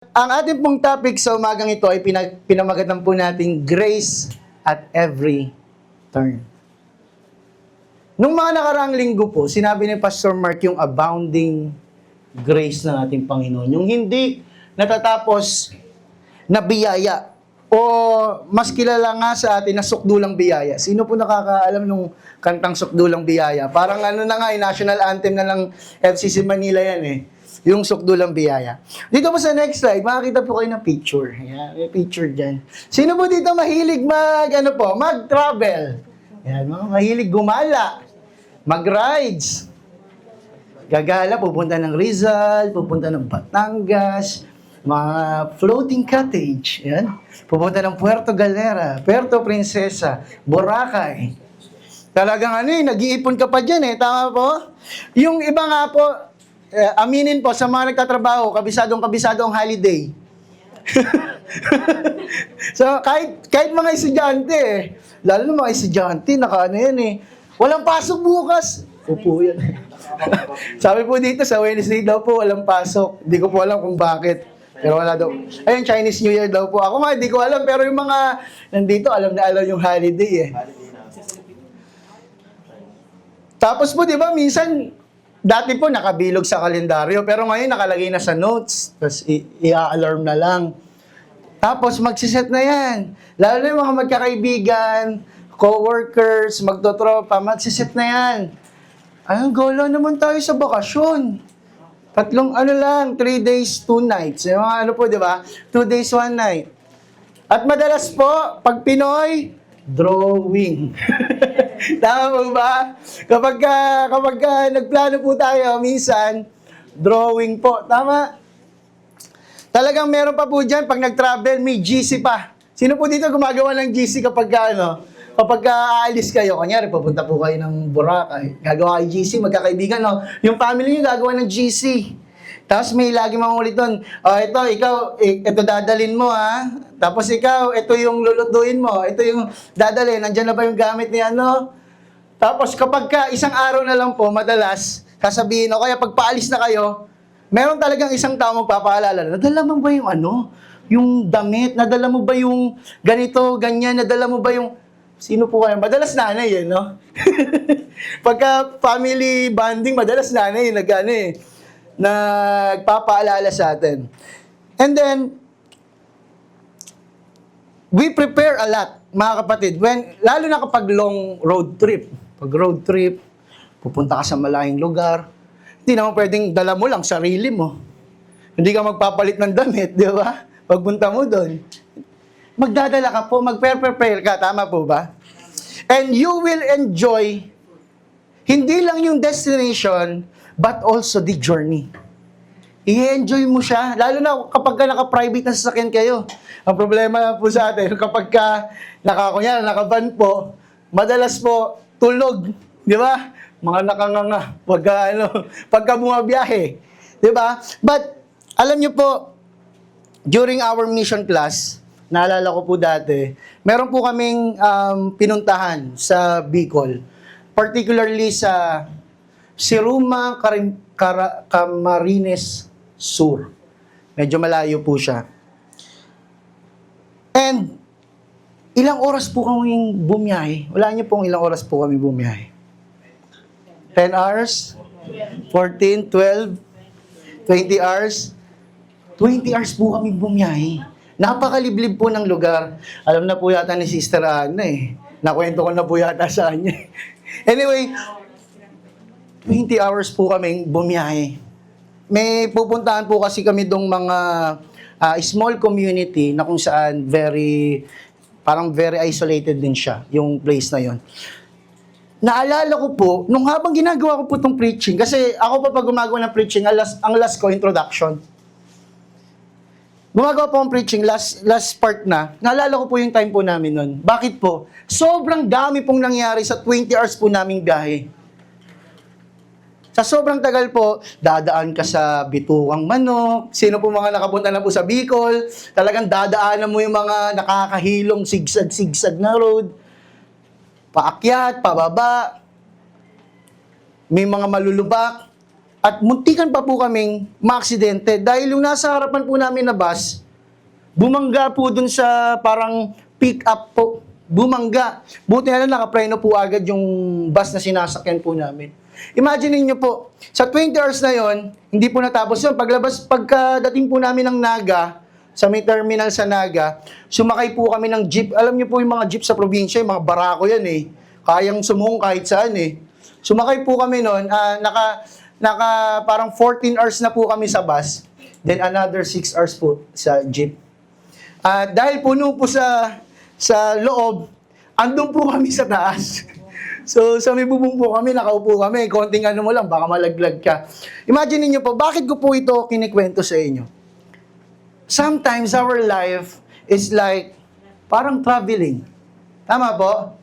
Ang ating pong topic sa umagang ito ay pinamagatan po natin grace at every turn. Nung mga nakaraang linggo po, sinabi ni Pastor Mark yung abounding grace ng ating Panginoon. Yung hindi natatapos na biyaya o mas kilala nga sa atin na sukdulang biyaya. Sino po nakakaalam nung kantang sukdulang biyaya? Parang ano na nga, national anthem na lang FCC Manila yan eh. Yung sukdulang biyaya. Dito po sa next slide, makakita po kayo ng picture. Ayan, may picture dyan. Sino po dito mahilig mag-travel? Ayan, mga mahilig gumala, mag-rides. Gagala, pupunta ng Rizal, pupunta ng Batangas, mga floating cottage. Ayan. Pupunta ng Puerto Galera, Puerto Princesa, Boracay. Talagang nag-iipon ka pa dyan eh. Tama po? Yung iba nga po, aminin po sa mga nagtatrabaho, kabisado ang holiday. So, kahit mga estudyante lalo na mga estudyante, yan walang pasok bukas. Opo yan. Sabi po dito, sa Wednesday daw po, walang pasok. Hindi ko po alam kung bakit. Pero wala daw. Ayun, Chinese New Year daw po. Ako nga, hindi ko alam. Pero yung mga nandito, alam na alam yung holiday eh. Tapos po, di ba, minsan, dati po nakabilog sa kalendaryo, pero ngayon nakalagay na sa notes. Tapos i-alarm na lang. Tapos magsiset na yan. Lalo na yung mga magkakaibigan, co-workers, magtotropa, magsiset na yan. Ayun, gala naman tayo sa bakasyon. 3 days, 2 nights. Yung mga po, di ba? 2 days, 1 night. At madalas po, pag Pinoy, drawing. Tama po ba? Kapag nagplano po tayo, minsan, drawing po. Tama? Talagang meron pa po dyan, pag nag-travel, may GC pa. Sino po dito gumagawa ng GC kapag aalis kayo? Kanyari, pupunta po kayo ng Boracay. Gagawa kayo GC, magkakaibigan, no? Yung family niyo gagawa ng GC. Tapos may lagi mangulit doon, ito dadalin mo ha. Tapos ikaw, ito yung lulutuin mo. Ito yung dadalin, nandyan na ba yung gamit ni ano? Tapos kapag isang araw na lang po, madalas, sasabihin, o kaya pag paalis na kayo, meron talagang isang tao magpapaalala, nadala mo ba yung yung damit? Nadala mo ba yung ganito, ganyan? Nadala mo ba yung... Sino po kayo? Madalas nanay no? Pagka family bonding, madalas nanay nagpapaalala sa atin. And then, we prepare a lot, mga kapatid. Lalo na kapag long road trip. Pag road trip, pupunta ka sa malayong lugar, hindi naman pwedeng dala mo lang sarili mo. Hindi ka magpapalit ng damit, di ba? Pagpunta mo doon. Magdadala ka po, mag-prepare ka, tama po ba? And you will enjoy hindi lang yung destination, but also the journey. I-enjoy mo siya, lalo na kapag naka-private na sasakyan kayo. Ang problema po sa atin, kapag naka-van po, madalas po, tulog, di ba? Mga nakanganga, pagka bumabiyahe, di ba? But, alam niyo po, during our mission class, naalala ko po dati, meron po kaming pinuntahan sa Bicol. Particularly sa Siruma, Camarines Sur. Medyo malayo po siya. And, ilang oras po kaming bumiyahe? Wala niyo pong ilang oras po kami bumiyahe. 10 hours? 14, 12, 20 hours? 20 hours po kami bumiyahe. Napakaliblib po ng lugar. Alam na po yata ni Sister Ana Nakwento ko na po yata sa kanya. Anyway, 20 hours po kaming bumiyahe. May pupuntahan po kasi kami dong mga small community na kung saan parang very isolated din siya, yung place na yon. Naalala ko po, nung habang ginagawa ko po itong preaching, kasi ako pa pag gumagawa ng preaching, ang last ko, introduction. Gumagawa po ang preaching, last part na, naalala ko po yung time po namin nun. Bakit po? Sobrang dami pong nangyari sa 20 hours po naming biyahe. Sa sobrang tagal po, dadaan ka sa Bituang Manok. Sino po mga nakapunta na po sa Bicol? Talagang dadaanan mo yung mga nakakahilong sigsag-sigsag na road. Paakyat, pababa. May mga malulubak. At muntikan pa po kaming maaksidente dahil yung nasa harapan po namin na bus, bumangga po dun sa parang pick up po. Bumangga. Buti na lang nakapreno po agad yung bus na sinasakyan po namin. Imagine niyo po, sa 20 hours na yon, hindi po natapos yun. Pagkadating po namin ng Naga, sa may terminal sa Naga, sumakay po kami ng jeep. Alam niyo po yung mga jeep sa probinsya, yung mga barako yan eh. Kayang sumuhong kahit saan eh. Sumakay po kami noon, naka parang 14 hours na po kami sa bus, then another 6 hours po sa jeep. Dahil puno po sa loob, andun po kami sa taas. So, sa may bubong po kami, nakaupo kami, konting ano mo lang, baka malaglag ka. Imagine niyo po, bakit ko po ito kinikwento sa inyo? Sometimes our life is like, parang traveling. Tama po?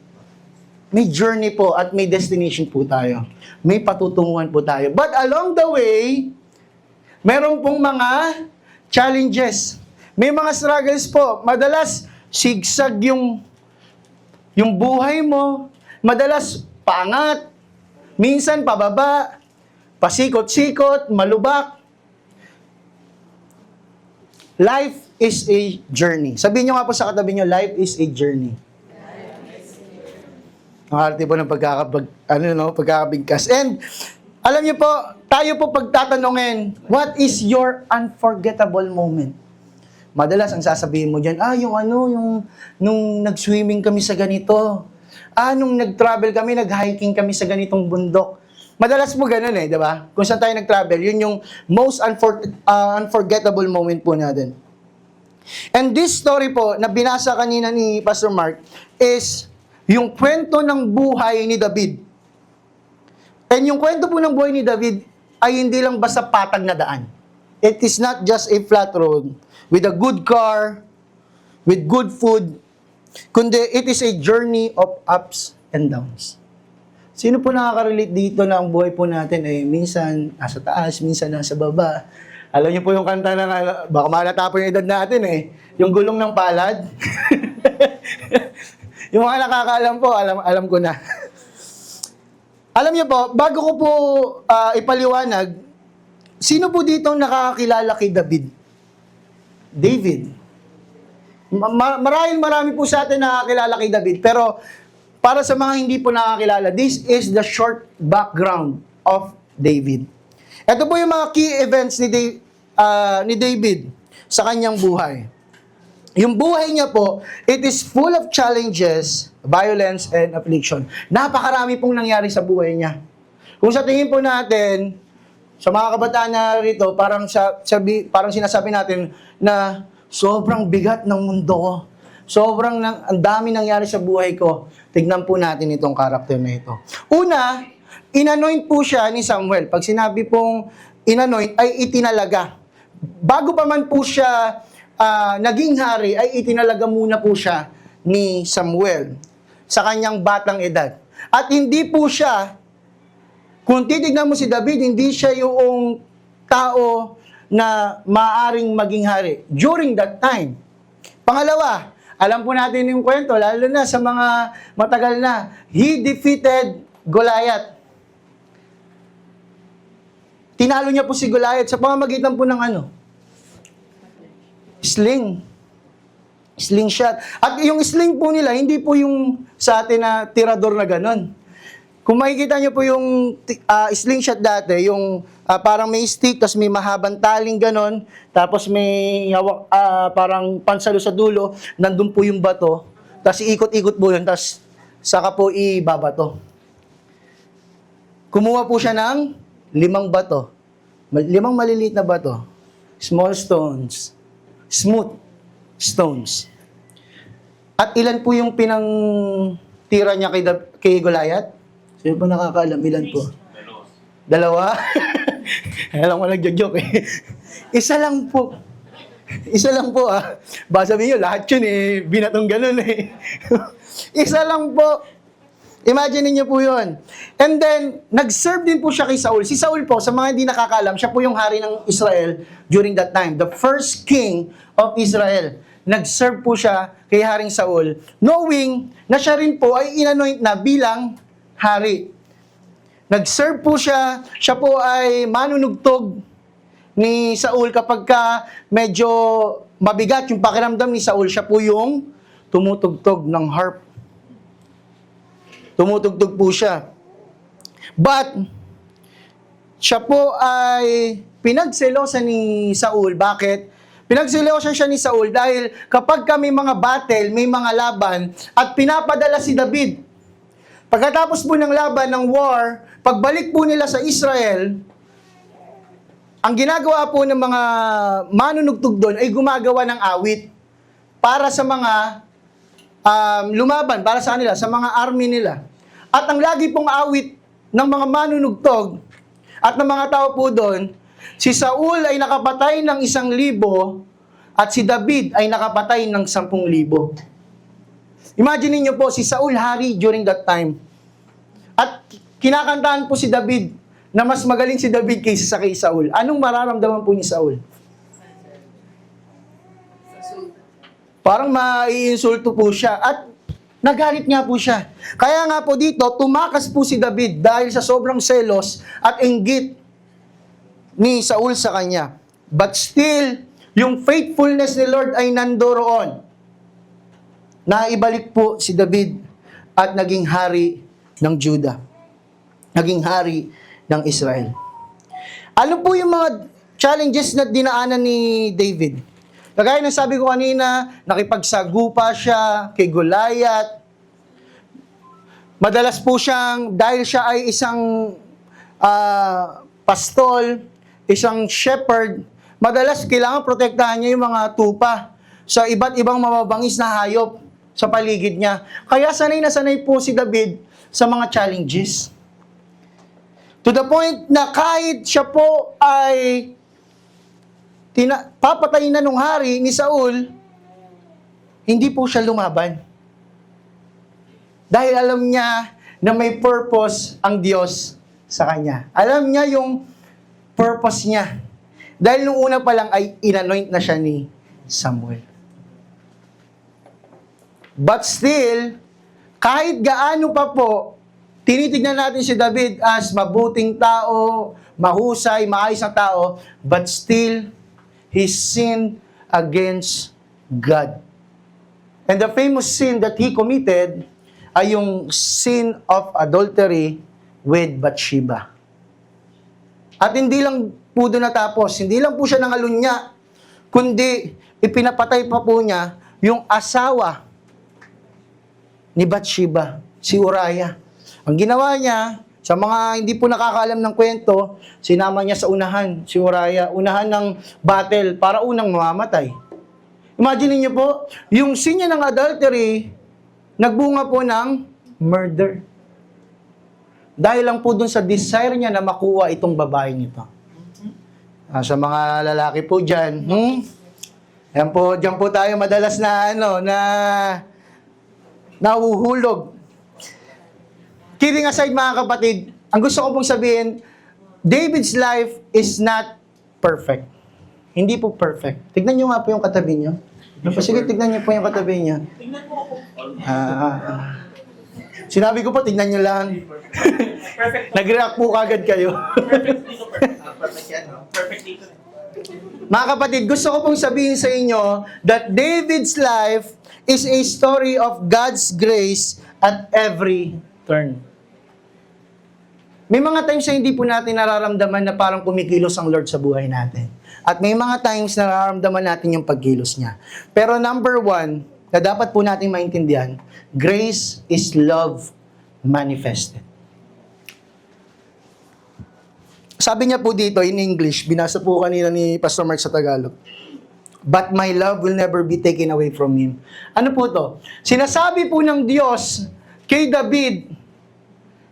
May journey po at may destination po tayo. May patutunguhan po tayo. But along the way, meron pong mga challenges. May mga struggles po. Madalas, sigsag yung buhay mo. Madalas, paangat. Minsan, pababa. Pasikot-sikot, malubak. Life is a journey. Sabihin nyo nga po sa katabi nyo, life is a journey. Ang arte po ng pagkakabigkas. And, alam niyo po, tayo po pagtatanungin, what is your unforgettable moment? Madalas, ang sasabihin mo dyan, nung nag-swimming kami sa ganito. Nung nag-travel kami, nag-hiking kami sa ganitong bundok. Madalas po ganun eh, di ba? Kung saan tayo nag-travel, yun yung most unforgettable moment po natin. And this story po, na binasa kanina ni Pastor Mark, is yung kwento ng buhay ni David. And yung kwento po ng buhay ni David ay hindi lang basta patag na daan. It is not just a flat road with a good car, with good food, kundi it is a journey of ups and downs. Sino po nakaka-relate dito na ang buhay po natin ay minsan nasa taas, minsan nasa baba. Alam niyo po yung kanta na baka malata po yung edad natin eh. Yung gulong ng palad. Yung mga nakakaalam po, alam ko na. Alam niyo po, bago ko po ipaliwanag, sino po dito nakakakilala kay David? David. Marami po sa atin nakakilala kay David, pero para sa mga hindi po nakakilala, this is the short background of David. Ito po yung mga key events ni David sa kanyang buhay. Yung buhay niya po, it is full of challenges, violence, and affliction. Napakarami pong nangyari sa buhay niya. Kung sa tingin po natin, sa mga kabataan na rito, parang sinasabi natin na sobrang bigat ng mundo ko. Ang dami nangyari sa buhay ko. Tignan po natin itong karakter na ito. Una, inanoint po siya ni Samuel. Pag sinabi pong inanoint, ay itinalaga. Bago pa man po siya naging hari, ay itinalaga muna po siya ni Samuel sa kanyang batang edad. At hindi po siya, kung titignan mo si David, hindi siya yung tao na maaring maging hari during that time. Pangalawa, alam po natin yung kwento, lalo na sa mga matagal na, he defeated Goliath. Tinalo niya po si Goliath sa pamamagitan po ng slingshot. At yung sling po nila, hindi po yung sa atin na tirador na ganon. Kung makikita nyo po yung slingshot dati, yung parang may stick, tapos may mahabang taling ganon, tapos may hawak, parang pansalo sa dulo, nandun po yung bato, tapos iikot-ikot po yun, tapos saka po ibabato. Kumuha po siya ng 5 bato. 5 maliliit na bato. Small stones. Smooth stones. At ilan po yung pinangtira niya kay Goliath? Sino po nakakaalam? Ilan po? Dalawa? Alam ko nagjo-joke eh. Isa lang po. Baka sabihin nyo, lahat yun eh, binatong ganun eh. Isa lang po. Imagine niyo po yun. And then, nag-serve din po siya kay Saul. Si Saul po, sa mga hindi nakakaalam, siya po yung hari ng Israel during that time. The first king of Israel. Nag-serve po siya kay Haring Saul, knowing na siya rin po ay inanoint na bilang hari. Nag-serve po siya. Siya po ay manunugtog ni Saul kapag ka medyo mabigat yung pakiramdam ni Saul. Siya po yung tumutugtog ng harp. Tumutugtog po siya. But, siya po ay pinagselosan ni Saul. Bakit? Pinagselosan siya ni Saul dahil kapag kami mga battle, may mga laban, at pinapadala si David. Pagkatapos po ng laban, ng war, pagbalik po nila sa Israel, ang ginagawa po ng mga manunugtog doon ay gumagawa ng awit para sa mga lumaban, para sa kanila, sa mga army nila. At ang lagi pong awit ng mga manunugtog at ng mga tao po doon, si Saul ay nakapatay ng 1,000 at si David ay nakapatay ng 10,000. Imagine niyo po, si Saul hari during that time. At kinakantahan po si David na mas magaling si David kaysa sa kay Saul. Anong mararamdaman po ni Saul? Parang maiinsulto po siya at nagalit nga po siya. Kaya nga po dito, tumakas po si David dahil sa sobrang selos at inggit ni Saul sa kanya. But still, yung faithfulness ni Lord ay nandoroon. Naibalik po si David at naging hari ng Judah. Naging hari ng Israel. Ano po yung mga challenges na dinaanan ni David? Kagaya ng sabi ko kanina, nakipagsagupa siya kay Goliath. Madalas po siyang, dahil siya ay isang pastol, isang shepherd, madalas kailangan protektahan niya yung mga tupa sa iba't ibang mababangis na hayop sa paligid niya. Kaya sanay na sanay po si David sa mga challenges. To the point na kahit siya po ay papatayin na nung hari ni Saul, hindi po siya lumaban. Dahil alam niya na may purpose ang Diyos sa kanya. Alam niya yung purpose niya. Dahil nung una pa lang ay inanoint na siya ni Samuel. But still, kahit gaano pa po, tinitignan natin si David as mabuting tao, mahusay, maayos na tao, but still, he sinned against God. And the famous sin that he committed ay yung sin of adultery with Bathsheba. At hindi lang po doon natapos, hindi lang po siya nangalunya, kundi ipinapatay pa po niya yung asawa ni Bathsheba, si Uriah. Ang ginawa niya, sa mga hindi po nakakaalam ng kwento, sinama niya sa unahan, si Uriah, unahan ng battle para unang mamamatay. Imagine niyo po, yung sin niya ng adultery, nagbunga po ng murder. Dahil lang po dun sa desire niya na makuha itong babaeng ito. Sa mga lalaki po dyan, yan po, dyan po tayo madalas na, nahuhulog. Kidding aside mga kapatid, ang gusto ko pong sabihin, David's life is not perfect. Hindi po perfect. Tignan nyo nga po yung katabi nyo. Sige, tignan nyo po yung katabi nyo. Tingnan mo ako. Sinabi ko po, tignan nyo lang. Perfect. Nag-react po kagad kayo. Perfect dito. Perfect yan, no? Perfect dito. Mga kapatid, gusto ko pong sabihin sa inyo that David's life is a story of God's grace at every turn. May mga times na hindi po natin nararamdaman na parang kumikilos ang Lord sa buhay natin. At may mga times na nararamdaman natin yung pagkilos niya. Pero number one, na dapat po natin maintindihan, grace is love manifested. Sabi niya po dito in English, binasa po kanina ni Pastor Mark sa Tagalog, but my love will never be taken away from Him. Ano po to? Sinasabi po ng Diyos kay David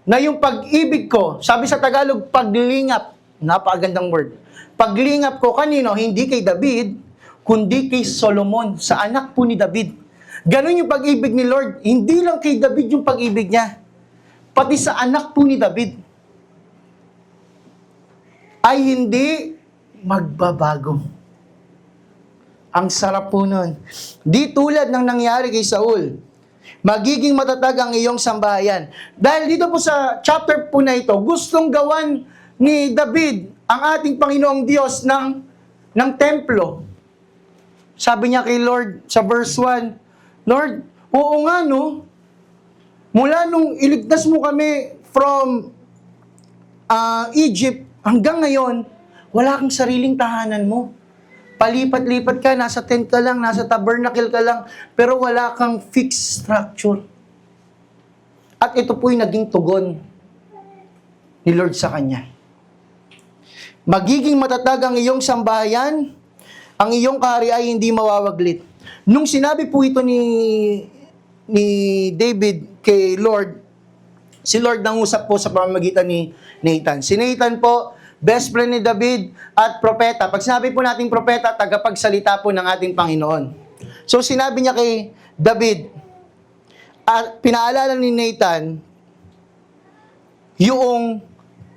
na yung pag-ibig ko, sabi sa Tagalog, paglingap, napakagandang word. Paglingap ko kanino? Hindi kay David, kundi kay Solomon, sa anak po ni David. Ganon yung pag-ibig ni Lord. Hindi lang kay David yung pag-ibig niya, pati sa anak po ni David ay hindi magbabago. Ang sarap po nun. Di tulad ng nangyari kay Saul. Magiging matatag ang iyong sambahayan. Dahil dito po sa chapter po na ito, gustong gawan ni David ang ating Panginoong Diyos ng templo. Sabi niya kay Lord sa verse 1, Lord, oo nga no, mula nung iligtas mo kami from Egypt hanggang ngayon, wala kang sariling tahanan mo. Palipat-lipat ka, nasa tent ka lang, nasa tabernacle ka lang, pero wala kang fixed structure. At ito po'y naging tugon ni Lord sa kanya. Magiging matatag ang iyong sambahayan, ang iyong kahari ay hindi mawawaglit. Nung sinabi po ito ni David kay Lord, si Lord nangusap po sa pamamagitan ni Nathan. Si Nathan po, best friend ni David at propeta. Pag sinabi po nating propeta, tagapagsalita po ng ating Panginoon. So sinabi niya kay David, at pinaalala ni Nathan, yung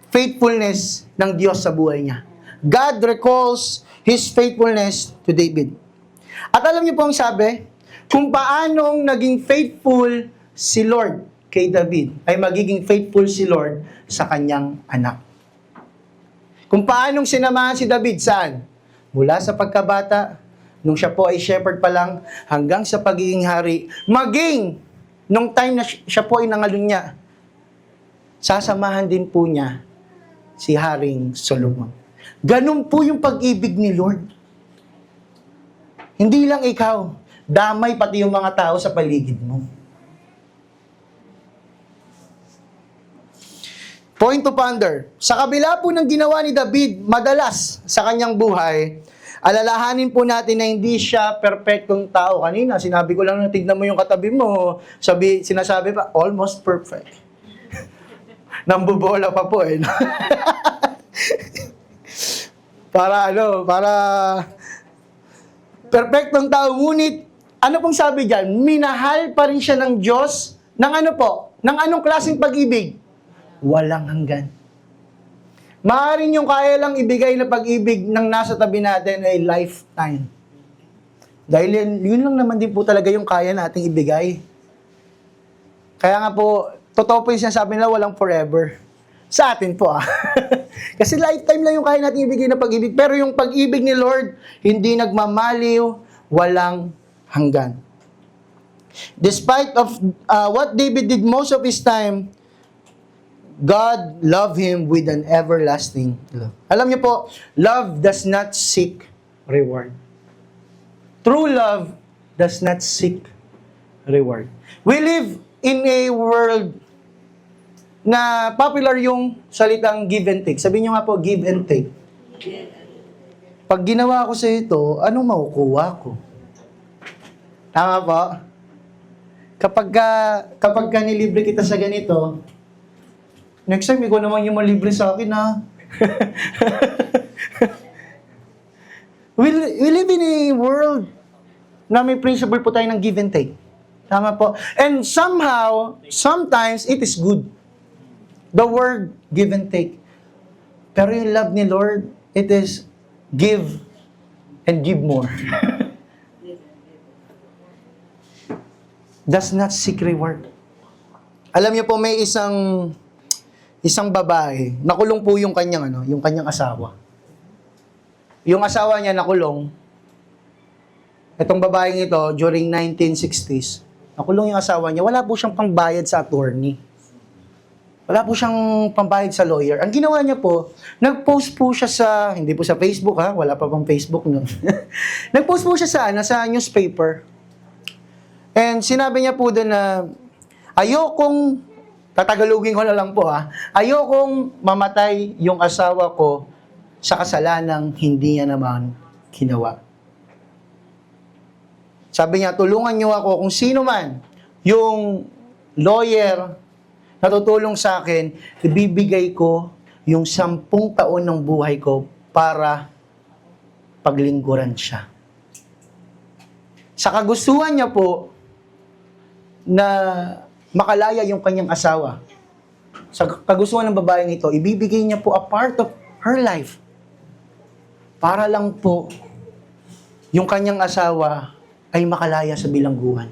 faithfulness ng Diyos sa buhay niya. God recalls His faithfulness to David. At alam niyo po ang sabi, kung paanong naging faithful si Lord kay David, ay magiging faithful si Lord sa kanyang anak. Kung paanong sinamahan si David, saan? Mula sa pagkabata, nung siya po ay shepherd pa lang, hanggang sa pagiging hari, maging nung time na siya po ay nangalunya, sasamahan din po niya si Haring Solomon. Ganun po yung pag-ibig ni Lord. Hindi lang ikaw, damay pati yung mga tao sa paligid mo. Point to ponder. Sa kabila po ng ginawa ni David, madalas sa kanyang buhay, alalahanin po natin na hindi siya perfectong tao. Kanina, sinabi ko lang na tignan mo yung katabi mo, sinasabi pa, almost perfect. Nambubola pa po eh. para perfectong tao. Ngunit, ano pong sabi dyan? Minahal pa rin siya ng Diyos ng ano po? Ng anong klaseng pag-ibig? Walang hanggan. Maaaring yung kaya lang ibigay na pag-ibig ng nasa tabi natin ay lifetime. Dahil yun lang naman din po talaga yung kaya nating ibigay. Kaya nga po, totoo po yung sinasabi nila, walang forever. Sa atin po Kasi lifetime lang yung kaya nating ibigay na pag-ibig. Pero yung pag-ibig ni Lord, hindi nagmamaliw, walang hanggan. Despite of what David did most of his time, God loved him with an everlasting love. Alam niyo po, love does not seek reward. True love does not seek reward. We live in a world na popular yung salitang give and take. Sabihin niyo nga po, give and take. Pag ginawa ko sa ito, anong makukuha ko? Tama po? Kapag ka nilibre kita sa ganito, next time, ikaw naman yung malibre sa akin, ha? We live in a world na may principle po tayo ng give and take. Tama po. And somehow, sometimes, it is good. The word give and take. Pero yung love ni Lord, it is give and give more. Does not seek reward. Alam niyo po, may isang babae, nakulong po yung kanyang asawa. Yung asawa niya nakulong. Itong babaeng ito, during 1960s, nakulong yung asawa niya, wala po siyang pangbayad sa attorney. Wala po siyang pambayad sa lawyer. Ang ginawa niya po, nag-post po siya hindi po sa Facebook wala pa pang Facebook noon. Nag-post po siya sa newspaper. And sinabi niya po doon na, ayokong, tatagalugin ko na lang po ayokong mamatay yung asawa ko sa kasalanang hindi niya naman ginawa. Sabi niya, tulungan niyo ako kung sino man yung lawyer na tutulong sa akin, ibibigay ko yung 10 taon ng buhay ko para paglingkuran siya. Sa kagustuhan niya po na makalaya yung kanyang asawa, sa kagustuhan ng babaeng ito, ibibigay niya po a part of her life para lang po yung kanyang asawa ay makalaya sa bilangguan.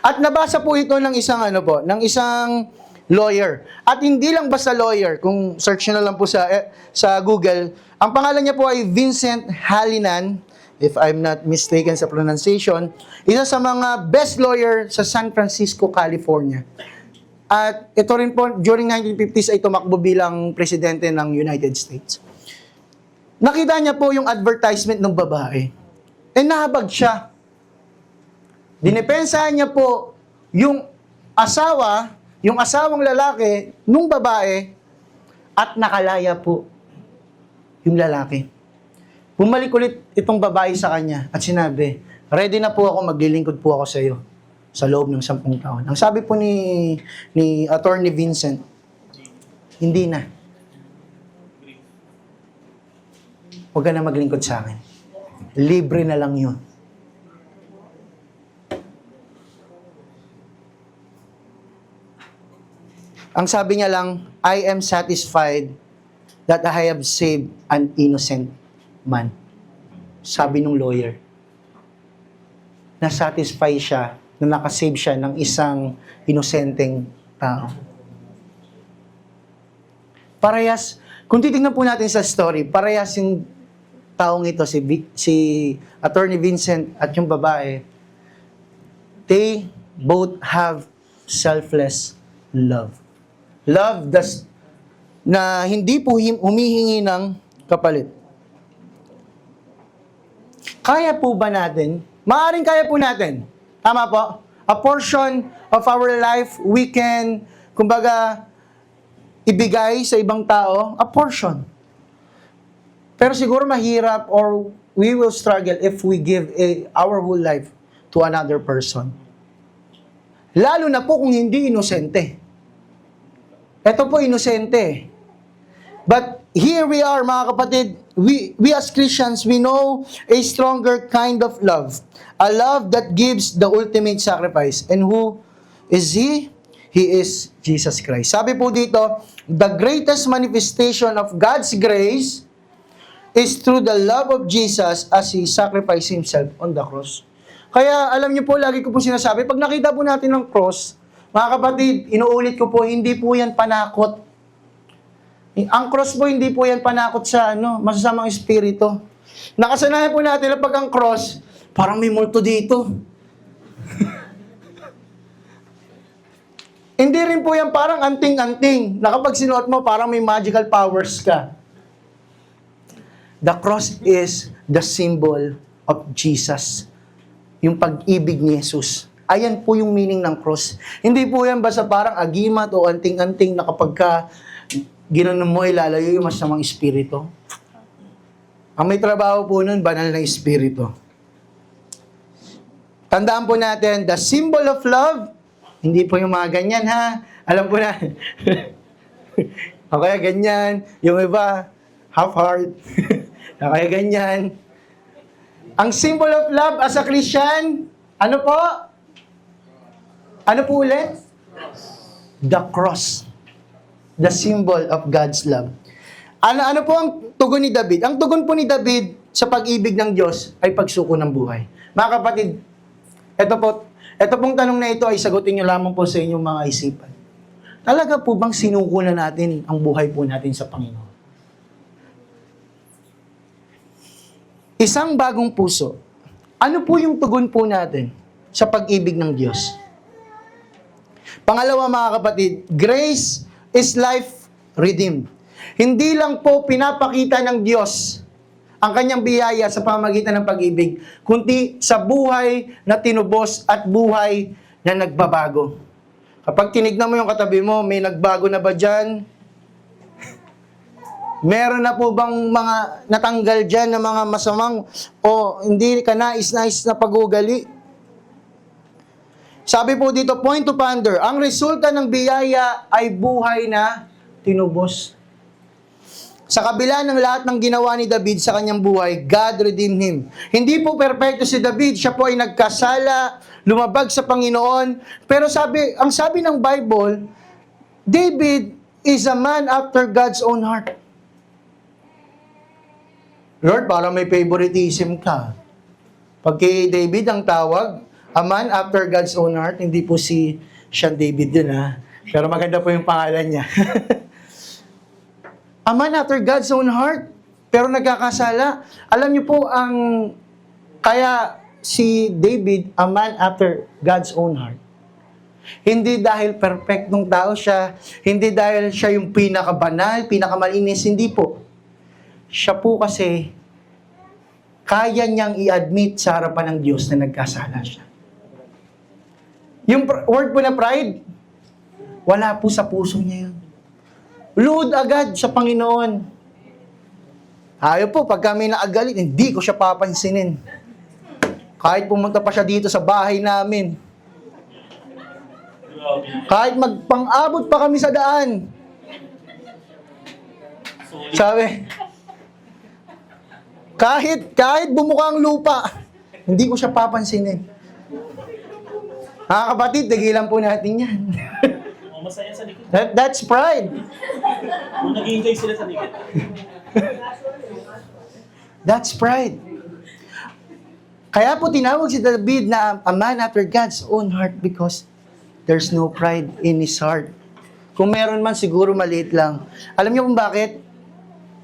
At nabasa po ito ng isang lawyer. At hindi lang basta lawyer, kung search nyo na lang po sa Google, ang pangalan niya po ay Vincent Hallinan, if I'm not mistaken sa pronunciation, isa sa mga best lawyer sa San Francisco, California. At ito rin po, during 1950s ay tumakbo bilang presidente ng United States. Nakita niya po yung advertisement ng babae. Nahabag siya. Dinepensahan niya po yung asawang lalaki nung babae at nakalaya po yung lalaki. Bumalik ulit itong babae sa kanya at sinabi, ready na po ako, maglilingkod po ako sa iyo sa loob ng 10 taon. Ang sabi po ni Attorney Vincent, hindi na. Huwag ka na maglingkod sa akin. Libre na lang yun. Ang sabi niya lang, I am satisfied that I have saved an innocent man. Sabi nung lawyer. Na-satisfy siya na nakasave siya ng isang inosenteng tao. Parehas, kung titignan po natin sa story, parehas yung taong ito, si Attorney Vincent at yung babae, they both have selfless love. Love na hindi po humihingi ng kapalit. Kaya po ba natin? Maaring kaya po natin. Tama po? A portion of our life, we can, kumbaga, ibigay sa ibang tao, a portion. Pero siguro mahirap or we will struggle if we give our whole life to another person. Lalo na po kung hindi inosente. Ito po, inosente. But here we are, mga kapatid, we as Christians, we know a stronger kind of love. A love that gives the ultimate sacrifice. And who is He? He is Jesus Christ. Sabi po dito, the greatest manifestation of God's grace is through the love of Jesus as He sacrificed Himself on the cross. Kaya alam niyo po, lagi ko po sinasabi, pag nakita po natin ng cross, mga kapatid, inuulit ko po, hindi po yan panakot. Ang cross po, hindi po yan panakot sa masasamang espiritu. Nakasanayan po natin na pag ang cross, parang may multo dito. Hindi rin po yan parang anting-anting, na kapag sinuot mo, parang may magical powers ka. The cross is the symbol of Jesus. Yung pag-ibig ni Jesus. Ayan po yung meaning ng cross. Hindi po yan basta parang agimat o anting-anting na kapag ka ginanon mo, ilalayo yung masamang espiritu. Ang may trabaho po nun, banal na espiritu. Tandaan po natin, the symbol of love, hindi po yung mga ganyan ha. Alam po na. O kaya ganyan. Yung iba, half heart. O kaya ganyan. Ang symbol of love as a Christian, ano po? Ano po ulit? The cross. The symbol of God's love. Ano po ang tugon ni David? Ang tugon po ni David sa pag-ibig ng Diyos ay pagsuko ng buhay. Mga kapatid, ito pong tanong na ito ay sagutin nyo lamang po sa inyong mga isipan. Talaga po bang sinuko na natin ang buhay po natin sa Panginoon? Isang bagong puso. Ano po yung tugon po natin sa pag-ibig ng Diyos? Pangalawa, mga kapatid, grace is life redeemed. Hindi lang po pinapakita ng Diyos ang kanyang biyaya sa pamamagitan ng pag-ibig, kundi sa buhay na tinubos at buhay na nagbabago. Kapag tinignan mo yung katabi mo, may nagbago na ba dyan? Meron na po bang mga natanggal dyan na mga masamang o hindi ka nais-nais na pag-ugali? Sabi po dito, point to ponder, ang resulta ng biyaya ay buhay na tinubos. Sa kabila ng lahat ng ginawa ni David sa kanyang buhay, God redeemed him. Hindi po perpekto si David, siya po ay nagkasala, lumabag sa Panginoon. Pero ang sabi ng Bible, David is a man after God's own heart. Lord, parang may favoritism ka. Pag kay David ang tawag, A man after God's own heart. Hindi po si Sean David yun, ha? Pero maganda po yung pangalan niya. A man after God's own heart. Pero nagkakasala. Alam niyo po, kaya si David, a man after God's own heart. Hindi dahil perfectong tao siya, hindi dahil siya yung pinakabanal, pinakamalinis, hindi po. Siya po kasi, kaya niyang i-admit sa harapan ng Diyos na nagkasala siya. Yung word po na pride, wala po sa puso niya yun. Luhod agad sa Panginoon. Ayaw po, pag kami naagalit, hindi ko siya papansinin. Kahit pumunta pa siya dito sa bahay namin, kahit magpang-abot pa kami sa daan. Sabi, kahit bumuka ang lupa, hindi ko siya papansinin. Mga kapatid, tigilan po natin yan. Masaya sa likod. That's pride. Kung nag-enjoy sila sa likod. That's pride. Kaya po tinawag si David na a man after God's own heart because there's no pride in his heart. Kung meron man, siguro maliit lang. Alam niyo kung bakit?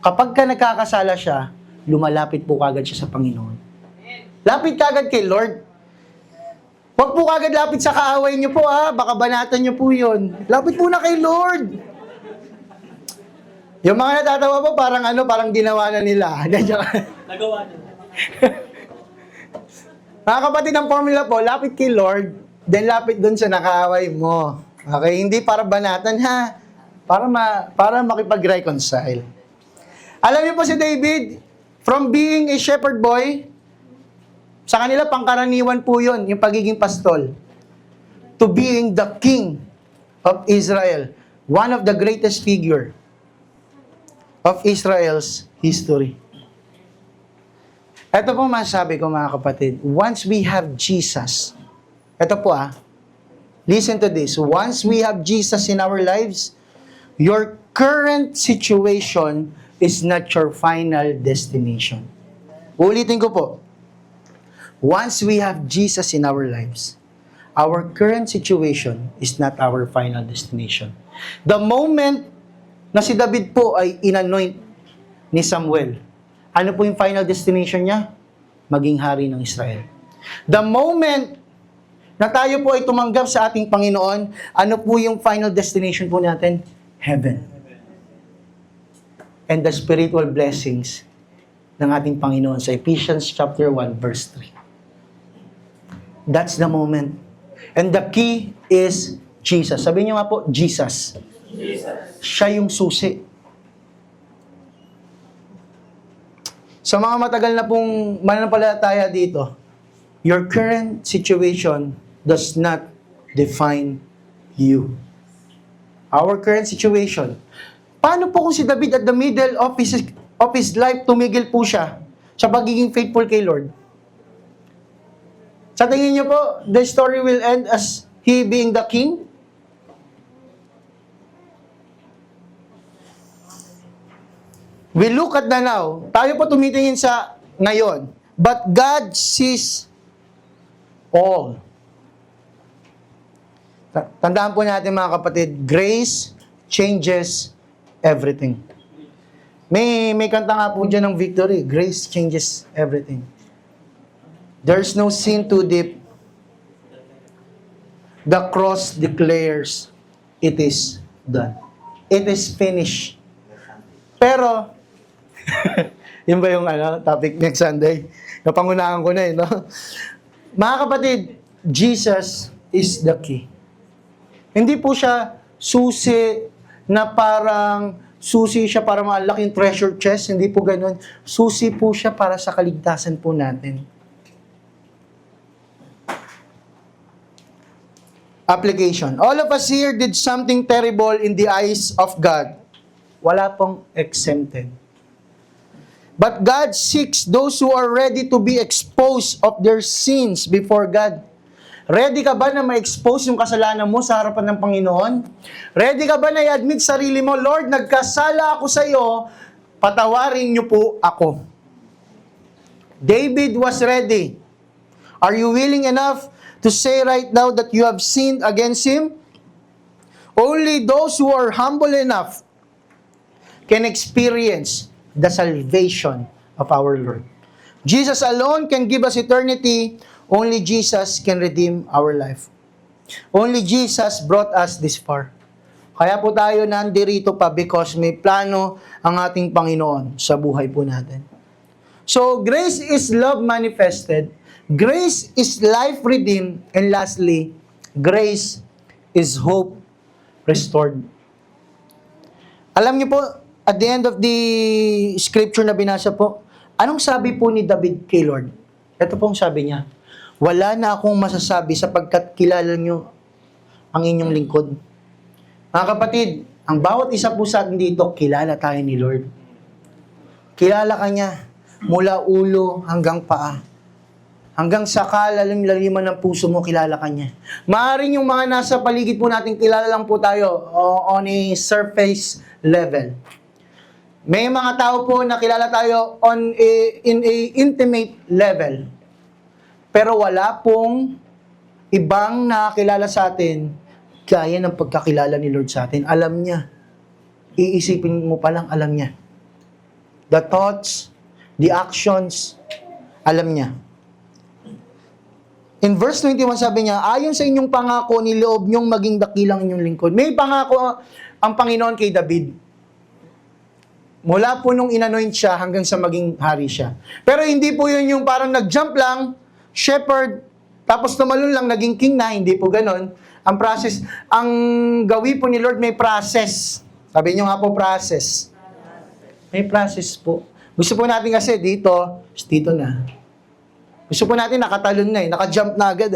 Kapag ka nagkakasala siya, lumalapit po kagad siya sa Panginoon. Lapit kagad kay Lord. Huwag po kagad lapit sa kaaway niyo po, baka banatan niyo po yun. Lapit po na kay Lord. Yung mga natatawa po, parang ginawa na nila. Nagawa na. Mga kapatid ng formula po, lapit kay Lord, then lapit dun sa nakaaway mo. Okay, hindi para banatan ha. Para makipag-reconcile. Alam niyo po si David, from being a shepherd boy, sa kanila pangkaraniwan po yun, yung pagiging pastol. To being the king of Israel, one of the greatest figure of Israel's history. Ito po masasabi ko mga kapatid, once we have Jesus, ito po listen to this, once we have Jesus in our lives, your current situation is not your final destination. Ulitin ko po, once we have Jesus in our lives, our current situation is not our final destination. The moment na si David po ay inanoint ni Samuel, ano po yung final destination niya? Maging hari ng Israel. The moment na tayo po ay tumanggap sa ating Panginoon, ano po yung final destination po natin? Heaven. And the spiritual blessings ng ating Panginoon sa Ephesians chapter 1 verse 3. That's the moment. And the key is Jesus. Sabihin niyo nga po, Jesus. Siya yung susi. Sa mga matagal na pong mananampalataya dito, your current situation does not define you. Our current situation. Paano po kung si David at the middle of his life, tumigil po siya sa pagiging faithful kay Lord? Sa tingin niyo po, the story will end as he being the king? We look at the now. Tayo po tumitingin sa ngayon. But God sees all. Tandaan po natin mga kapatid, grace changes everything. May kanta nga po dyan ng Victory, grace changes everything. There's no sin too deep. The cross declares, it is done. It is finished. Pero, yun ba yung topic next Sunday? Napangunahan ko na no? Mga kapatid, Jesus is the key. Hindi po siya susi na parang susi siya para malaking treasure chest. Hindi po ganun. Susi po siya para sa kaligtasan po natin. Application. All of us here did something terrible in the eyes of God. Wala pong exempted. But God seeks those who are ready to be exposed of their sins before God. Ready ka ba na ma-expose yung kasalanan mo sa harapan ng Panginoon? Ready ka ba na i-admit sarili mo, Lord, nagkasala ako sa iyo, patawarin niyo po ako. David was ready. Are you willing enough to say right now that you have sinned against Him? Only those who are humble enough can experience the salvation of our Lord. Jesus alone can give us eternity. Only Jesus can redeem our life. Only Jesus brought us this far. Kaya po tayo nandirito pa because may plano ang ating Panginoon sa buhay po natin. So, grace is love manifested. Grace is life redeemed. And lastly, grace is hope restored. Alam niyo po, at the end of the scripture na binasa po, anong sabi po ni David kay Lord? Ito pong sabi niya, wala na akong masasabi sapagkat kilala niyo ang inyong lingkod. Mga kapatid, ang bawat isa po sa atin dito, kilala tayo ni Lord. Kilala ka niya mula ulo hanggang paa. Hanggang sa kalalim-laliman ng puso mo, kilala ka niya. Maaaring yung mga nasa paligid po natin, kilala lang po tayo on a surface level. May mga tao po na kilala tayo in a intimate level. Pero wala pong ibang nakakilala sa atin gaya ng pagkakilala ni Lord sa atin. Alam niya. Iisipin mo pa lang, alam niya. The thoughts, the actions, alam niya. In verse 21, sabi niya, ayon sa inyong pangako, niloob niyong maging dakilang inyong lingkod. May pangako ang Panginoon kay David. Mula po nung inanoint siya hanggang sa maging hari siya. Pero hindi po yun yung parang nag-jump lang, shepherd, tapos tumalon lang, naging king na, hindi po ganon. Ang process, ang gawi po ni Lord may process. Sabi niyo nga po process. May process po. Gusto po natin kasi dito na. Gusto po natin nakatalon na naka-jump na agad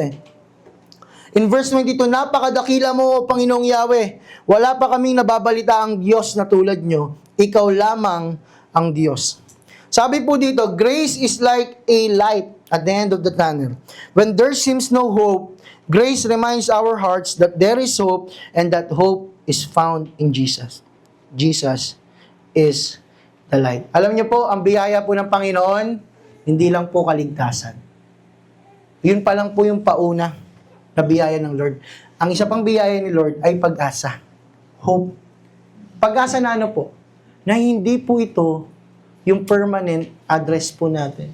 In verse 22, napakadakila mo, Panginoong Yahweh. Wala pa kaming nababalita ang Diyos na tulad nyo. Ikaw lamang ang Diyos. Sabi po dito, grace is like a light at the end of the tunnel. When there seems no hope, grace reminds our hearts that there is hope and that hope is found in Jesus. Jesus is the light. Alam niyo po, ang biyaya po ng Panginoon, hindi lang po kaligtasan. Yun pa lang po yung pauna na biyaya ng Lord. Ang isa pang biyaya ni Lord ay pag-asa. Hope. Pag-asa na ano po? Na hindi po ito yung permanent address po natin.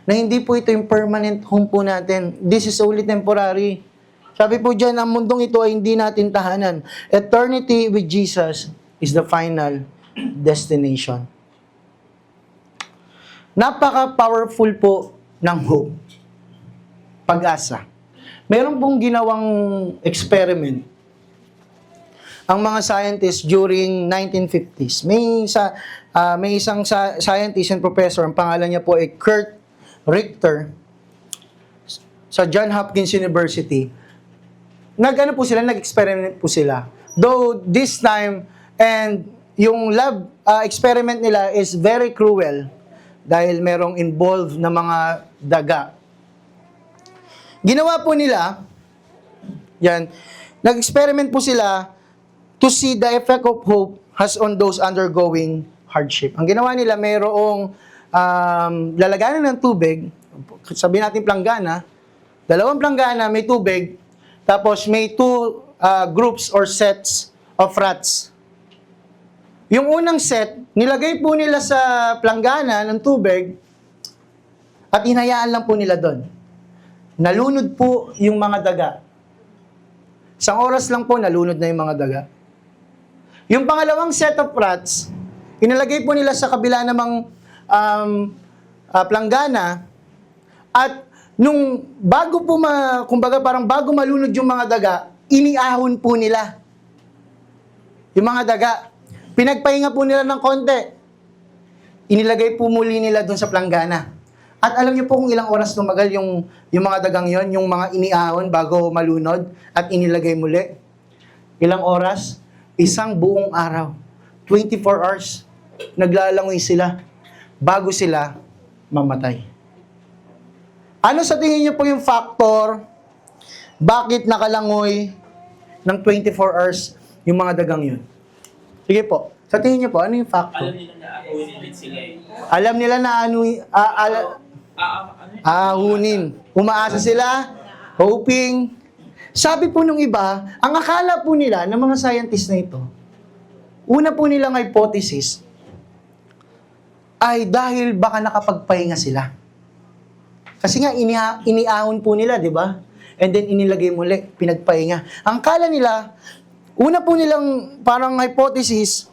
Na hindi po ito yung permanent home po natin. This is only temporary. Sabi po dyan, ang mundong ito ay hindi natin tahanan. Eternity with Jesus is the final destination. Napaka-powerful po ng hope. Pag-asa. Meron pong ginawang experiment ang mga scientists during 1950s. May isang scientist and professor, ang pangalan niya po ay Kurt Richter, sa Johns Hopkins University. Nag-experiment po sila. Though this time, and yung lab experiment nila is very cruel dahil merong involved na mga daga. Ginawa po nila, nag-experiment po sila to see the effect of hope has on those undergoing hardship. Ang ginawa nila, mayroong lalaganan ng tubig, sabihin natin planggana, 2 planggana, may tubig, tapos may 2 groups or sets of rats. Yung unang set, nilagay po nila sa planggana ng tubig at hinayaan lang po nila doon. Nalunod po yung mga daga. Isang oras lang po, nalunod na yung mga daga. Yung pangalawang set of rats, inilagay po nila sa kabila namang planggana at nung bago po kumbaga parang bago malunod yung mga daga, iniahon po nila yung mga daga. Pinagpahinga po nila ng konti. Inilagay po muli nila doon sa planggana. At alam niyo po kung ilang oras tumagal yung mga dagang yon, yung mga iniahon bago malunod at inilagay muli. Ilang oras? Isang buong araw. 24 hours. Naglalangoy sila bago sila mamatay. Ano sa tingin niyo po yung factor bakit nakalangoy ng 24 hours yung mga dagang yun? Sige po. Sa tingin niyo po, ano yung factor? Alam nila na ako ulit sila Alam nila na ano aahunin. Umaasa sila, hoping. Sabi po nung iba, ang akala po nila ng mga scientists na ito, una po nilang hypothesis ay dahil baka nakapagpahinga sila. Kasi nga, iniahon po nila, di ba? And then inilagay muli, pinagpahinga. Ang kala nila, una po nilang parang hypothesis,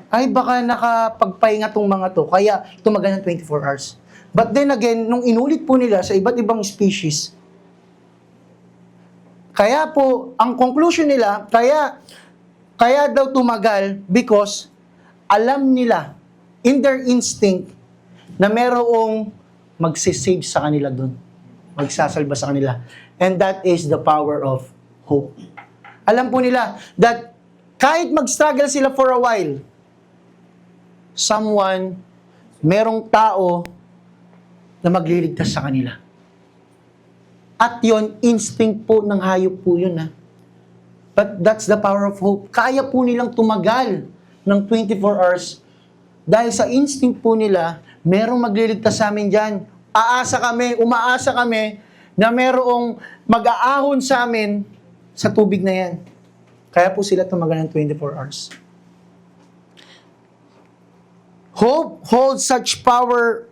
ay baka nakapagpahinga tong mga to, kaya tumagal ng 24 hours. But then again, nung inulit po nila sa iba't ibang species, kaya po, ang conclusion nila, kaya daw tumagal because alam nila, in their instinct, na merong magsisave sa kanila doon. Magsasalba sa kanila. And that is the power of hope. Alam po nila that kahit mag-struggle sila for a while, merong tao na magliligtas sa kanila. At yon instinct po ng hayop po yun. But that's the power of hope. Kaya po nilang tumagal ng 24 hours dahil sa instinct po nila, merong magliligtas sa amin dyan. Umaasa kami na merong mag-aahon sa amin sa tubig na yan. Kaya po sila tumagal ng 24 hours. Hope holds such power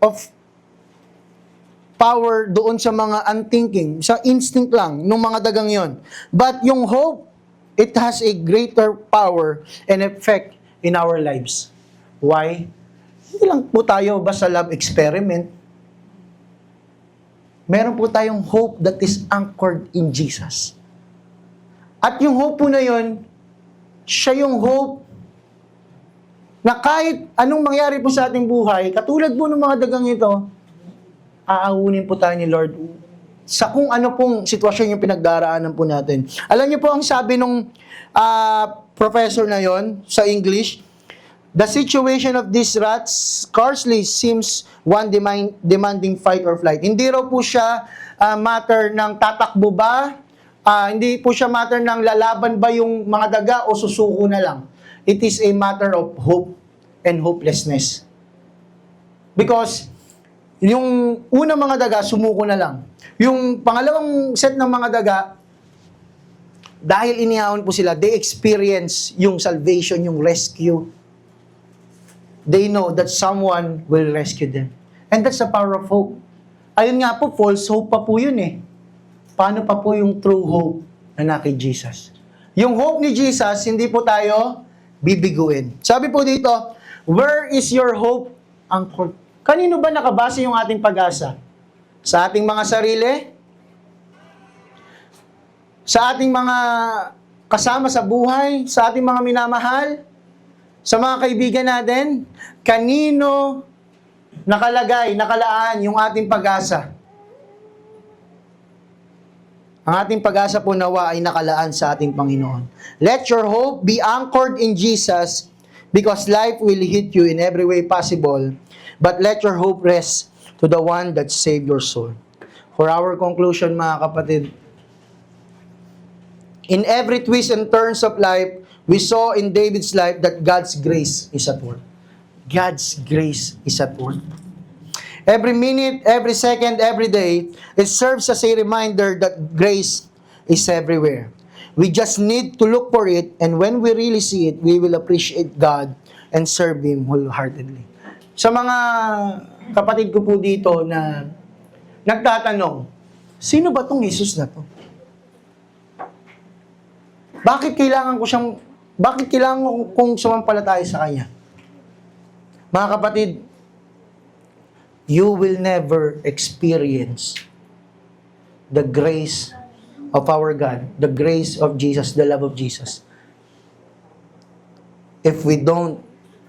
doon sa mga unthinking, sa instinct lang, nung mga dagang yon. But yung hope, it has a greater power and effect in our lives. Why? Hindi lang po tayo basta love experiment. Meron po tayong hope that is anchored in Jesus. At yung hope po na yon, siya yung hope na kahit anong mangyari po sa ating buhay, katulad po ng mga dagang ito, aawunin po tayo ni Lord sa kung ano pong sitwasyon yung pinagdaraanan po natin. Alam niyo po ang sabi nung professor na yon sa English, the situation of these rats scarcely seems one demanding fight or flight. Hindi raw po siya matter ng tatakbo ba, hindi po siya matter ng lalaban ba yung mga daga o susuko na lang. It is a matter of hope and hopelessness. Because yung unang mga daga, sumuko na lang. Yung pangalawang set ng mga daga, dahil inihahon po sila, they experience yung salvation, yung rescue. They know that someone will rescue them. And that's the power of hope. Ayun nga po, false hope pa po yun eh. Paano pa po yung true hope na kay Jesus? Yung hope ni Jesus, hindi po tayo bibiguin. Sabi po dito, where is your hope anchored? Kanino ba nakabase yung ating pag-asa? Sa ating mga sarili? Sa ating mga kasama sa buhay? Sa ating mga minamahal? Sa mga kaibigan natin? Kanino nakalaan yung ating pag-asa? Ang ating pag-asa po nawa ay nakalaan sa ating Panginoon. Let your hope be anchored in Jesus because life will hit you in every way possible. But let your hope rest to the one that saved your soul. For our conclusion, mga kapatid, in every twist and turns of life, we saw in David's life that God's grace is at work. God's grace is at work. Every minute, every second, every day, it serves as a reminder that grace is everywhere. We just need to look for it, and when we really see it, we will appreciate God and serve Him wholeheartedly. Sa mga kapatid ko po dito na nagtatanong, sino ba tong Jesus na to? Bakit kailangan kong sumampalataya sa Kanya? Mga kapatid, you will never experience the grace of our God, the grace of Jesus, the love of Jesus, if we don't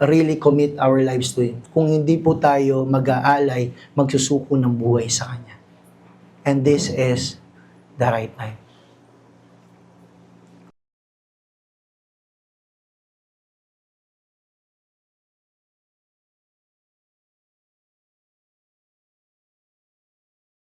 really commit our lives to Him. Kung hindi po tayo mag-aalay, magsusuko ng buhay sa Kanya. And this is the right time.